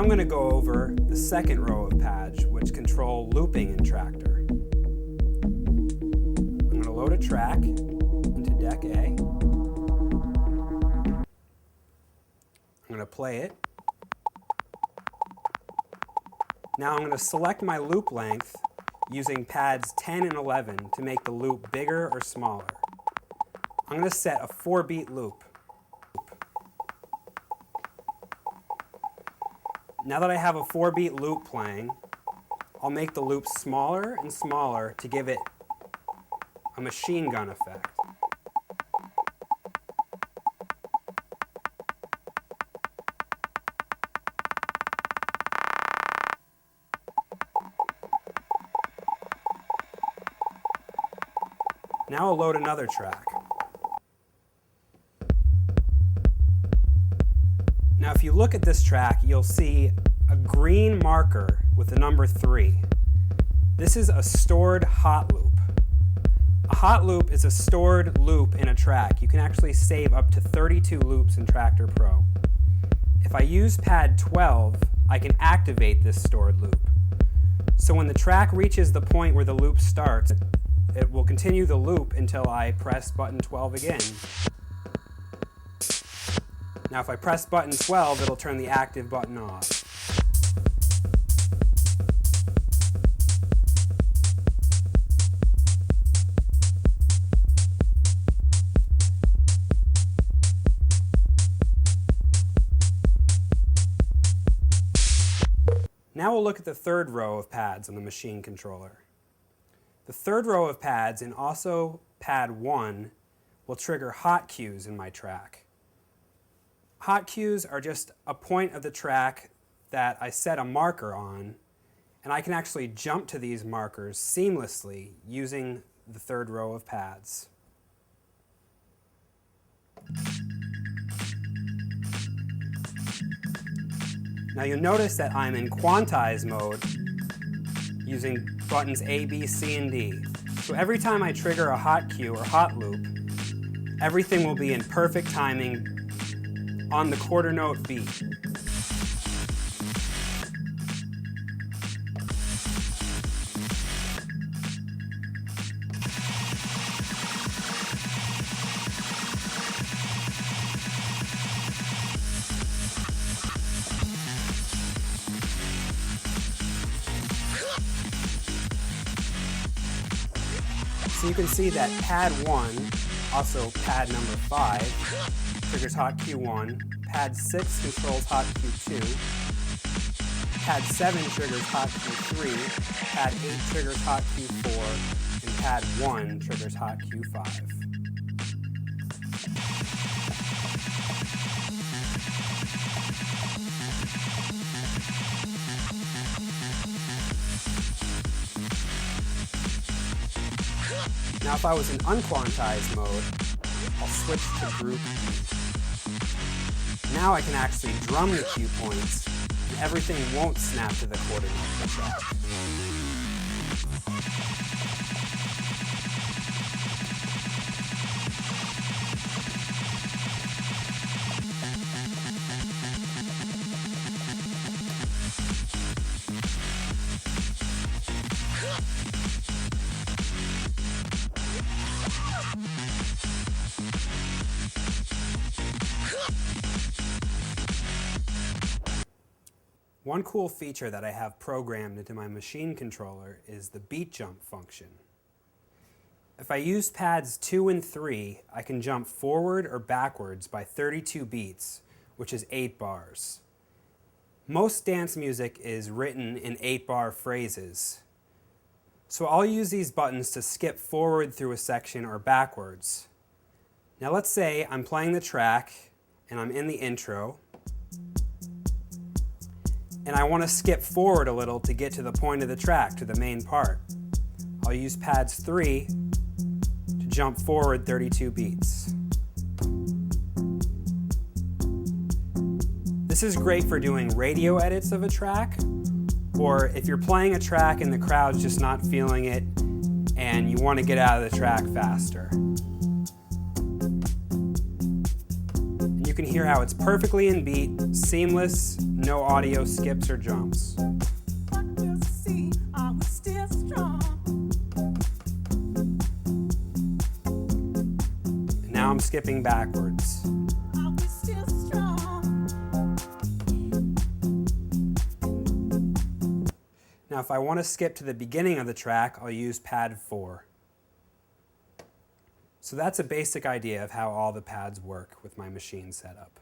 I'm going to go over the second row of pads, which control looping in Traktor. I'm going to load a track into deck A. I'm going to play it. Now I'm going to select my loop length using pads 10 and 11 to make the loop bigger or smaller. I'm going to set a 4-beat loop. Now that I have a 4-beat loop playing, I'll make the loop smaller and smaller to give it a machine gun effect. Now I'll load another track. Now if you look at this track, you'll see a green marker with the number 3. This is a stored hot loop. A hot loop is a stored loop in a track. You can actually save up to 32 loops in Traktor Pro. If I use pad 12, I can activate this stored loop. So when the track reaches the point where the loop starts, it will continue the loop until I press button 12 again. Now if I press button 12, it'll turn the active button off. Now we'll look at the third row of pads on the machine controller. The third row of pads, and also pad 1, will trigger hot cues in my track. Hot cues are just a point of the track that I set a marker on, and I can actually jump to these markers seamlessly using the third row of pads. Now you'll notice that I'm in quantized mode using buttons A, B, C, and D. So every time I trigger a hot cue or hot loop, everything will be in perfect timing on the quarter note beat. So you can see that pad 1, also pad number 5, triggers hot cue 1, pad 6 controls hot cue 2, pad 7 triggers hot cue 3, pad 8 triggers hot cue 4, and pad 1 triggers hot cue 5. Now if I was in unquantized mode, I'll switch to group E. Now I can actually drum the cue points, and everything won't snap to the quarter note of the track. One cool feature that I have programmed into my machine controller is the beat jump function. If I use pads 2 and 3, I can jump forward or backwards by 32 beats, which is 8 bars. Most dance music is written in 8-bar phrases. So I'll use these buttons to skip forward through a section or backwards. Now let's say I'm playing the track and I'm in the intro, and I want to skip forward a little to get to the point of the track, to the main part. I'll use pads 3 to jump forward 32 beats. This is great for doing radio edits of a track, or if you're playing a track and the crowd's just not feeling it and you want to get out of the track faster. can hear how it's perfectly in beat, seamless, no audio skips or jumps. And now I'm skipping backwards. Now if I want to skip to the beginning of the track, I'll use pad 4. So that's a basic idea of how all the pads work with my Maschine setup.